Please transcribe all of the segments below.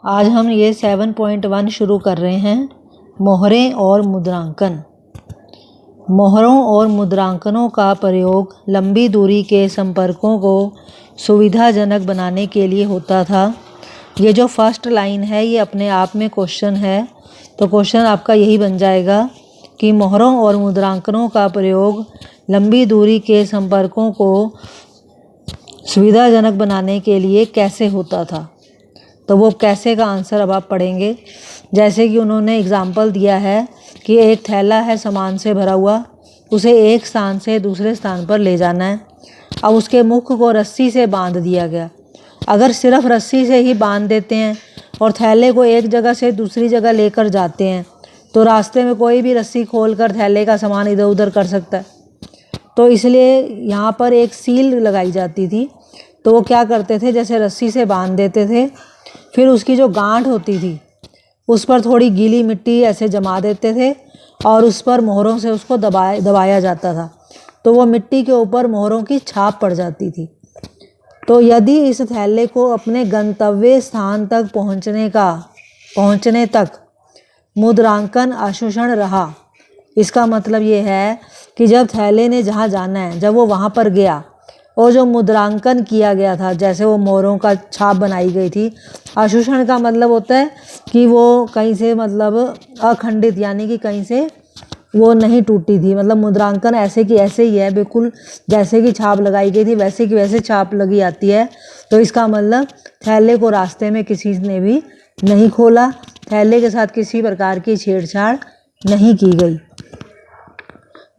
आज हम ये 7.1 शुरू कर रहे हैं। मोहरें और मुद्रांकन। मोहरों और मुद्रांकनों का प्रयोग लंबी दूरी के संपर्कों को सुविधाजनक बनाने के लिए होता था। ये जो फर्स्ट लाइन है ये अपने आप में क्वेश्चन है, तो क्वेश्चन आपका यही बन जाएगा कि मोहरों और मुद्रांकनों का प्रयोग लंबी दूरी के संपर्कों को सुविधाजनक बनाने के लिए कैसे होता था। तो वो कैसे का आंसर अब आप पढ़ेंगे। जैसे कि उन्होंने एग्जाम्पल दिया है कि एक थैला है सामान से भरा हुआ, उसे एक स्थान से दूसरे स्थान पर ले जाना है। अब उसके मुख को रस्सी से बांध दिया गया। अगर सिर्फ रस्सी से ही बांध देते हैं और थैले को एक जगह से दूसरी जगह लेकर जाते हैं तो रास्ते में कोई भी रस्सी खोलकर थैले का सामान इधर उधर कर सकता है। तो इसलिए यहाँ पर एक सील लगाई जाती थी। तो वो क्या करते थे, जैसे रस्सी से बांध देते थे, फिर उसकी जो गांठ होती थी उस पर थोड़ी गीली मिट्टी ऐसे जमा देते थे और उस पर मोहरों से उसको दबाया जाता था। तो वो मिट्टी के ऊपर मोहरों की छाप पड़ जाती थी। तो यदि इस थैले को अपने गंतव्य स्थान तक पहुंचने तक मुद्रांकन अशोषण रहा, इसका मतलब ये है कि जब थैले ने जहाँ जाना है, जब वो वहाँ पर गया और जो मुद्रांकन किया गया था, जैसे वो मोहरों का छाप बनाई गई थी। अशोषण का मतलब होता है कि वो कहीं से मतलब अखंडित, यानी कि कहीं से वो नहीं टूटी थी। मतलब मुद्रांकन ऐसे की ऐसे ही है, बिल्कुल जैसे कि छाप लगाई गई थी वैसे की वैसे छाप लगी आती है। तो इसका मतलब थैले को रास्ते में किसी ने भी नहीं खोला, थैले के साथ किसी प्रकार की छेड़छाड़ नहीं की गई।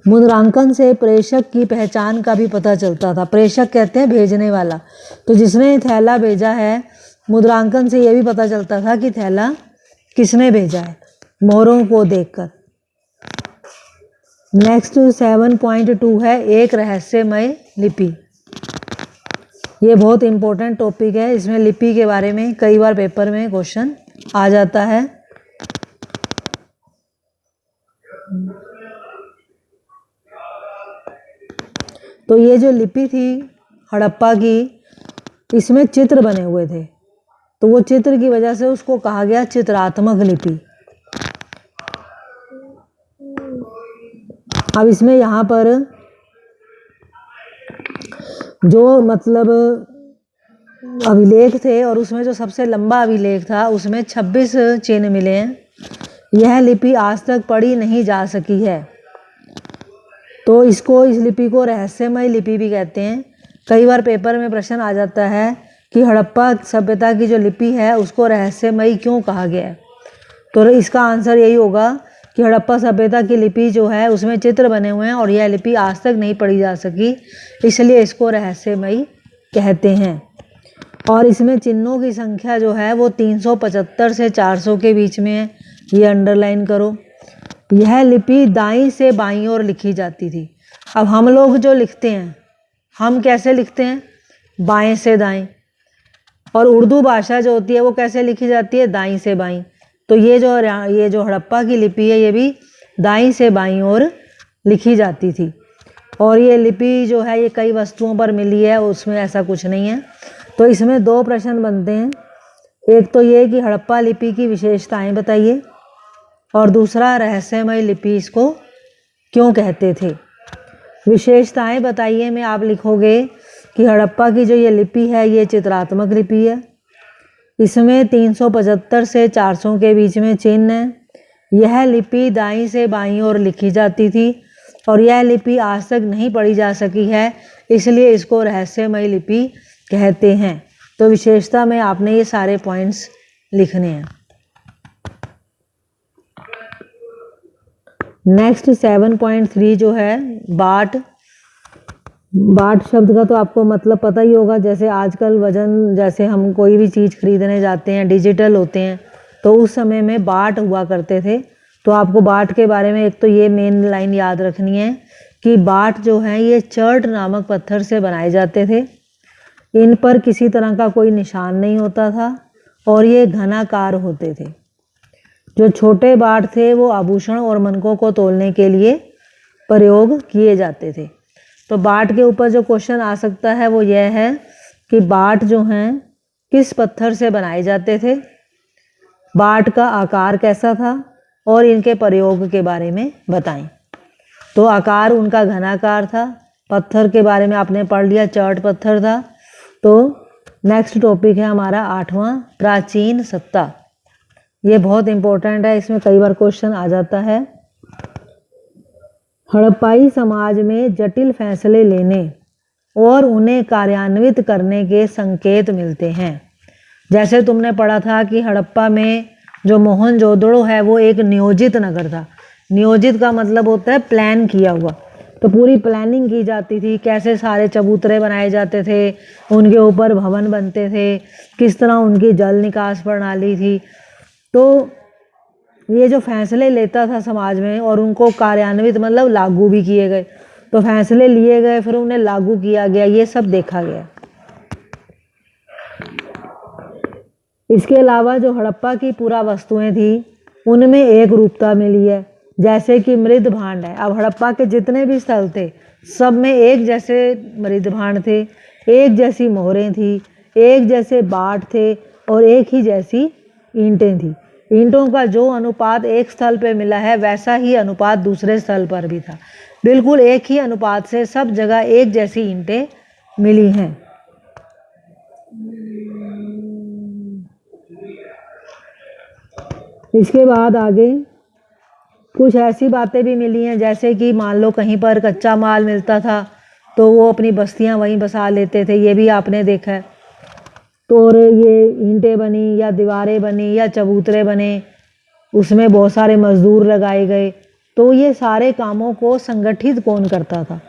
मुद्रांकन से प्रेषक की पहचान का भी पता चलता था। प्रेषक कहते हैं भेजने वाला, तो जिसने थैला भेजा है, मुद्रांकन से यह भी पता चलता था कि थैला किसने भेजा है, मोहरों को देखकर। नेक्स्ट 7.2 है एक रहस्यमय लिपि। ये बहुत इंपॉर्टेंट टॉपिक है। इसमें लिपि के बारे में कई बार पेपर में क्वेश्चन आ जाता है। तो ये जो लिपि थी हड़प्पा की, इसमें चित्र बने हुए थे, तो वो चित्र की वजह से उसको कहा गया चित्रात्मक लिपि। अब इसमें यहाँ पर जो मतलब अभिलेख थे और उसमें जो सबसे लंबा अभिलेख था उसमें 26 चिन्ह मिले हैं। यह लिपि आज तक पढ़ी नहीं जा सकी है, तो इस लिपि को रहस्यमय लिपि भी कहते हैं। कई बार पेपर में प्रश्न आ जाता है कि हड़प्पा सभ्यता की जो लिपि है उसको रहस्यमयी क्यों कहा गया है। तो इसका आंसर यही होगा कि हड़प्पा सभ्यता की लिपि जो है उसमें चित्र बने हुए हैं और यह लिपि आज तक नहीं पढ़ी जा सकी, इसलिए इसको रहस्यमयी कहते हैं। और इसमें चिन्हों की संख्या जो है वो 375 से 400 के बीच में है, ये अंडरलाइन करो। यह लिपि दाईं से बाईं ओर लिखी जाती थी। अब हम लोग जो लिखते हैं, हम कैसे लिखते हैं, बाएं से दाएं। और उर्दू भाषा जो होती है वो कैसे लिखी जाती है, दाईं से बाईं। तो ये जो हड़प्पा की लिपि है ये भी दाईं से बाईं ओर लिखी जाती थी। और ये लिपि जो है ये कई वस्तुओं पर मिली है, उसमें ऐसा कुछ नहीं है। तो इसमें दो प्रश्न बनते हैं, एक तो ये कि हड़प्पा लिपि की विशेषताएं बताइए, और दूसरा रहस्यमय लिपि इसको क्यों कहते थे। विशेषताएं बताइए में आप लिखोगे कि हड़प्पा की जो ये लिपि है ये चित्रात्मक लिपि है। इसमें 375 से 400 के बीच में चिन्ह है। यह लिपि दाईं से बाईं ओर लिखी जाती थी और यह लिपि आज तक नहीं पढ़ी जा सकी है, इसलिए इसको रहस्यमय लिपि कहते हैं। तो विशेषता में आपने ये सारे पॉइंट्स लिखने हैं। नेक्स्ट 7.3 जो है बाट शब्द का तो आपको मतलब पता ही होगा। जैसे आजकल वजन, जैसे हम कोई भी चीज़ खरीदने जाते हैं डिजिटल होते हैं, तो उस समय में बाट हुआ करते थे। तो आपको बाट के बारे में एक तो ये मेन लाइन याद रखनी है कि बाट जो है ये चर्ट नामक पत्थर से बनाए जाते थे। इन पर किसी तरह का कोई निशान नहीं होता था और ये घनाकार होते थे। जो छोटे बाट थे वो आभूषण और मनकों को तोलने के लिए प्रयोग किए जाते थे। तो बाट के ऊपर जो क्वेश्चन आ सकता है वो यह है कि बाट जो हैं किस पत्थर से बनाए जाते थे। बाट का आकार कैसा था और इनके प्रयोग के बारे में बताएं। तो आकार उनका घनाकार था। पत्थर के बारे में आपने पढ़ लिया, चर्ट पत्थर था। तो नेक्स्ट टॉपिक है हमारा 8वां, प्राचीन सत्ता। ये बहुत इंपॉर्टेंट है, इसमें कई बार क्वेश्चन आ जाता है। हड़प्पाई समाज में जटिल फैसले लेने और उन्हें कार्यान्वित करने के संकेत मिलते हैं। जैसे तुमने पढ़ा था कि हड़प्पा में जो मोहनजोदड़ो है वो एक नियोजित नगर था। नियोजित का मतलब होता है प्लान किया हुआ। तो पूरी प्लानिंग की जाती थी, कैसे सारे चबूतरे बनाए जाते थे, उनके ऊपर भवन बनते थे, किस तरह उनकी जल निकास प्रणाली थी। तो ये जो फैसले लेता था समाज में और उनको कार्यान्वित मतलब लागू भी किए गए। तो फैसले लिए गए फिर उन्हें लागू किया गया, ये सब देखा गया। इसके अलावा जो हड़प्पा की पूरा वस्तुएं थी उनमें एक रूपता मिली है, जैसे कि मृद भांड है। अब हड़प्पा के जितने भी स्थल थे सब में एक जैसे मृद भांड थे, एक जैसी मोहरें थी, एक जैसे बाट थे और एक ही जैसी ईंटें थी। ईंटों का जो अनुपात एक स्थल पे मिला है वैसा ही अनुपात दूसरे स्थल पर भी था। बिल्कुल एक ही अनुपात से सब जगह एक जैसी ईंटें मिली हैं। इसके बाद आगे कुछ ऐसी बातें भी मिली हैं, जैसे कि मान लो कहीं पर कच्चा माल मिलता था तो वो अपनी बस्तियां वहीं बसा लेते थे, ये भी आपने देखा है। तो और ये ईंटें बनी या दीवारें बनी या चबूतरे बने, उसमें बहुत सारे मजदूर लगाए गए। तो ये सारे कामों को संगठित कौन करता था?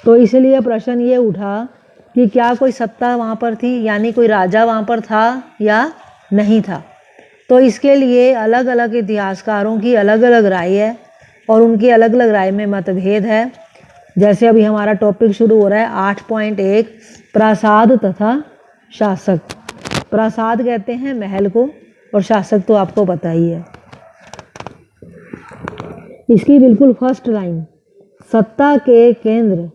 तो इसलिए प्रश्न ये उठा कि क्या कोई सत्ता वहाँ पर थी, यानी कोई राजा वहाँ पर था या नहीं था। तो इसके लिए अलग अलग इतिहासकारों की अलग अलग राय है और उनकी अलग अलग राय में मतभेद है। जैसे अभी हमारा टॉपिक शुरू हो रहा है 8.1, प्रासाद तथा शासक। प्रासाद कहते हैं महल को और शासक तो आपको पता ही है। इसकी बिल्कुल फर्स्ट लाइन, सत्ता के केंद्र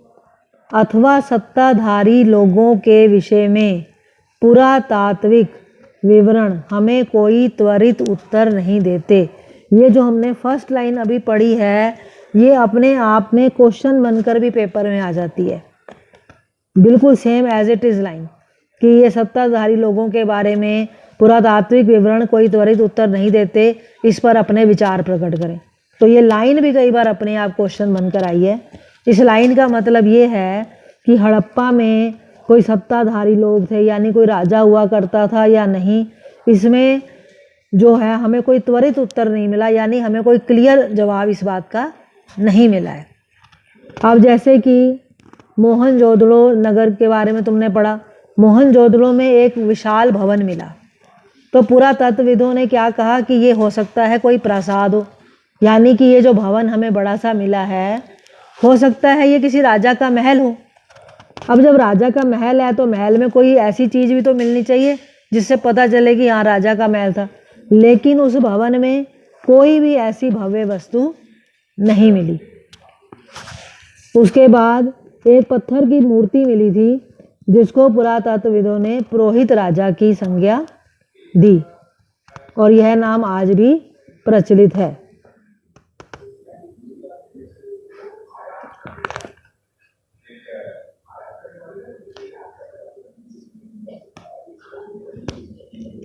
अथवा सत्ताधारी लोगों के विषय में पुरातात्विक विवरण हमें कोई त्वरित उत्तर नहीं देते। ये जो हमने फर्स्ट लाइन अभी पढ़ी है ये अपने आप में क्वेश्चन बनकर भी पेपर में आ जाती है, बिल्कुल same as it is line, कि ये सत्ताधारी लोगों के बारे में पुरातात्विक विवरण कोई त्वरित उत्तर नहीं देते, इस पर अपने विचार प्रकट करें। तो ये लाइन भी कई बार अपने आप क्वेश्चन बनकर आई है। इस लाइन का मतलब ये है कि हड़प्पा में कोई सत्ताधारी लोग थे, यानी कोई राजा हुआ करता था या नहीं, इसमें जो है हमें कोई त्वरित उत्तर नहीं मिला, यानी हमें कोई क्लियर जवाब इस बात का नहीं मिला है। अब जैसे कि मोहनजोदड़ो नगर के बारे में तुमने पढ़ा, मोहनजोदड़ो में एक विशाल भवन मिला। तो पुरातत्वविदों ने क्या कहा कि ये हो सकता है कोई प्रासाद हो, यानी कि ये जो भवन हमें बड़ा सा मिला है हो सकता है ये किसी राजा का महल हो। अब जब राजा का महल है तो महल में कोई ऐसी चीज़ भी तो मिलनी चाहिए जिससे पता चले कि हाँ राजा का महल था, लेकिन उस भवन में कोई भी ऐसी भव्य वस्तु नहीं मिली। उसके बाद एक पत्थर की मूर्ति मिली थी जिसको पुरातत्वविदों ने पुरोहित राजा की संज्ञा दी और यह नाम आज भी प्रचलित है।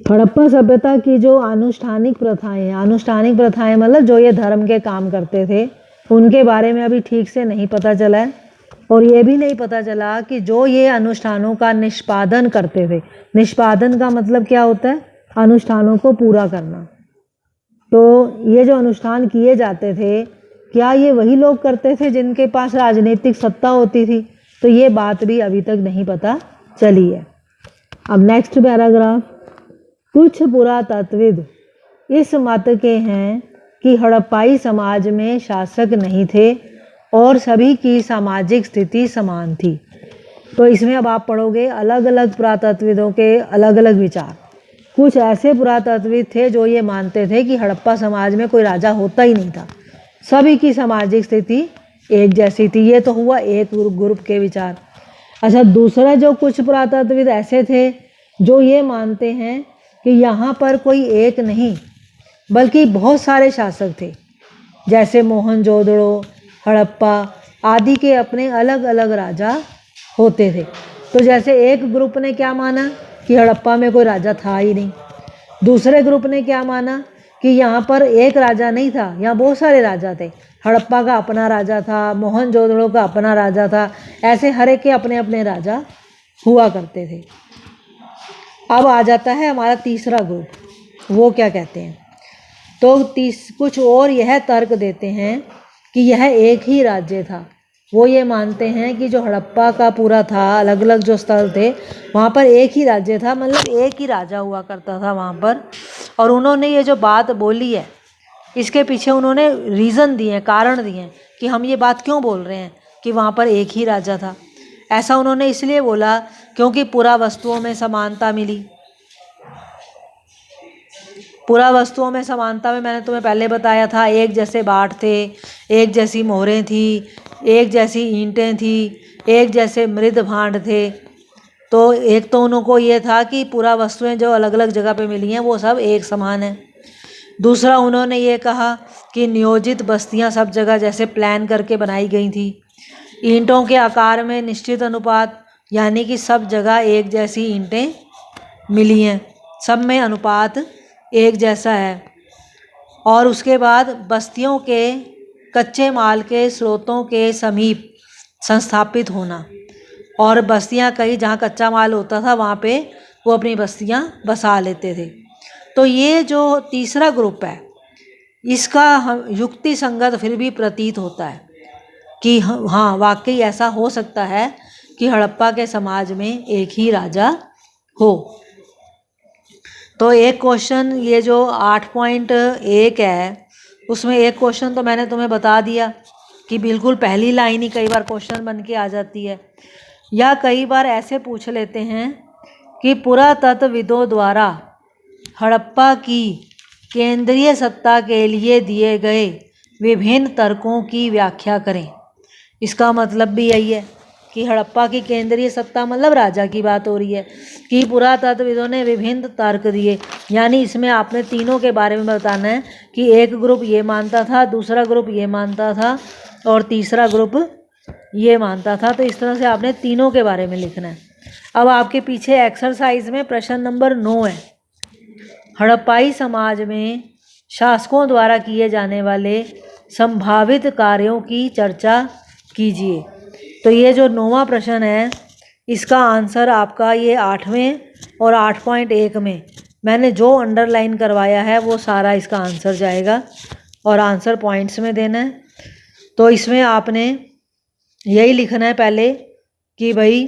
हड़प्पा सभ्यता की जो अनुष्ठानिक प्रथाएं हैं, अनुष्ठानिक प्रथाएं मतलब जो ये धर्म के काम करते थे, उनके बारे में अभी ठीक से नहीं पता चला है। और ये भी नहीं पता चला कि जो ये अनुष्ठानों का निष्पादन करते थे, निष्पादन का मतलब क्या होता है? अनुष्ठानों को पूरा करना। तो ये जो अनुष्ठान किए जाते थे क्या ये वही लोग करते थे जिनके पास राजनीतिक सत्ता होती थी? तो ये बात भी अभी तक नहीं पता चली है। अब नेक्स्ट पैराग्राफ, कुछ पुरातत्वविद इस मत के हैं कि हड़प्पाई समाज में शासक नहीं थे और सभी की सामाजिक स्थिति समान थी। तो इसमें अब आप पढ़ोगे अलग अलग पुरातत्वविदों के अलग अलग विचार। कुछ ऐसे पुरातत्वविद थे जो ये मानते थे कि हड़प्पा समाज में कोई राजा होता ही नहीं था, सभी की सामाजिक स्थिति एक जैसी थी। ये तो हुआ एक ग्रुप के विचार। अच्छा, दूसरा जो कुछ पुरातत्वविद ऐसे थे जो ये मानते हैं कि यहाँ पर कोई एक नहीं बल्कि बहुत सारे शासक थे, जैसे मोहनजोदड़ो, हड़प्पा आदि के अपने अलग अलग राजा होते थे। तो जैसे एक ग्रुप ने क्या माना कि हड़प्पा में कोई राजा था ही नहीं, दूसरे ग्रुप ने क्या माना कि यहाँ पर एक राजा नहीं था, यहाँ बहुत सारे राजा थे। हड़प्पा का अपना राजा था, मोहनजोदड़ो का अपना राजा था, ऐसे हर एक के अपने अपने राजा हुआ करते थे। अब आ जाता है हमारा तीसरा ग्रुप, वो क्या कहते हैं। तो कुछ और यह तर्क देते हैं कि यह एक ही राज्य था। वो ये मानते हैं कि जो हड़प्पा का पूरा था, अलग अलग जो स्थल थे, वहाँ पर एक ही राज्य था, मतलब एक ही राजा हुआ करता था वहाँ पर। और उन्होंने ये जो बात बोली है, इसके पीछे उन्होंने रीज़न दिए, कारण दिए कि हम ये बात क्यों बोल रहे हैं कि वहाँ पर एक ही राजा था। ऐसा उन्होंने इसलिए बोला क्योंकि पुरावस्तुओं में समानता मिली। पुरावस्तुओं में समानता में मैंने तुम्हें पहले बताया था, एक जैसे बाट थे, एक जैसी मोहरें थी, एक जैसी ईंटें थी, एक जैसे मृद भांड थे। तो एक तो उनको ये था कि पुरावस्तुएं जो अलग अलग जगह पे मिली हैं वो सब एक समान है। दूसरा उन्होंने ये कहा कि नियोजित बस्तियां सब जगह जैसे प्लान करके बनाई गई थी। ईंटों के आकार में निश्चित अनुपात, यानी कि सब जगह एक जैसी ईंटें मिली हैं, सब में अनुपात एक जैसा है। और उसके बाद बस्तियों के कच्चे माल के स्रोतों के समीप संस्थापित होना, और बस्तियां कहीं जहाँ कच्चा माल होता था वहाँ पे वो अपनी बस्तियां बसा लेते थे। तो ये जो तीसरा ग्रुप है, इसका युक्ति संगत फिर भी प्रतीत होता है कि हाँ वाकई ऐसा हो सकता है कि हड़प्पा के समाज में एक ही राजा हो। तो एक क्वेश्चन, ये जो 8.1 है, उसमें एक क्वेश्चन तो मैंने तुम्हें बता दिया कि बिल्कुल पहली लाइन ही कई बार क्वेश्चन बन के आ जाती है। या कई बार ऐसे पूछ लेते हैं कि पुरातत्वविदों द्वारा हड़प्पा की केंद्रीय सत्ता के लिए दिए गए विभिन्न तर्कों की व्याख्या करें। इसका मतलब भी यही है कि हड़प्पा की केंद्रीय सत्ता मतलब राजा की बात हो रही है कि पुरातत्वविदों ने विभिन्न तर्क दिए, यानी इसमें आपने तीनों के बारे में बताना है कि एक ग्रुप ये मानता था, दूसरा ग्रुप ये मानता था और तीसरा ग्रुप ये मानता था। तो इस तरह से आपने तीनों के बारे में लिखना है। अब आपके पीछे एक्सरसाइज में प्रश्न नंबर 9 है, हड़प्पाई समाज में शासकों द्वारा किए जाने वाले संभावित कार्यों की चर्चा कीजिए। तो ये जो 9वां प्रश्न है, इसका आंसर आपका ये 8वें और 8.1 में मैंने जो अंडरलाइन करवाया है वो सारा इसका आंसर जाएगा और आंसर पॉइंट्स में देना है। तो इसमें आपने यही लिखना है पहले कि भाई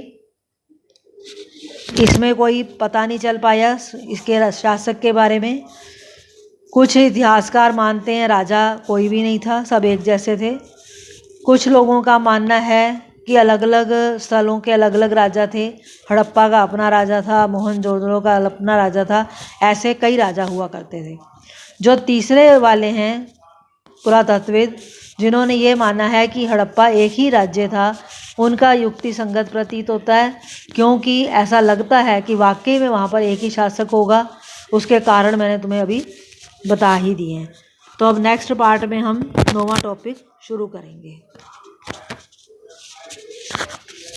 इसमें कोई पता नहीं चल पाया इसके शासक के बारे में। कुछ इतिहासकार मानते हैं राजा कोई भी नहीं था, सब एक जैसे थे। कुछ लोगों का मानना है कि अलग अलग स्थलों के अलग अलग राजा थे, हड़प्पा का अपना राजा था, मोहनजोदड़ो का अपना राजा था, ऐसे कई राजा हुआ करते थे। जो तीसरे वाले हैं पुरातत्वविद, जिन्होंने ये माना है कि हड़प्पा एक ही राज्य था, उनका युक्ति संगत प्रतीत होता है क्योंकि ऐसा लगता है कि वाकई में वहाँ पर एक ही शासक होगा। उसके कारण मैंने तुम्हें अभी बता ही दिए हैं। तो अब नेक्स्ट पार्ट में हम 9वां टॉपिक शुरू करेंगे।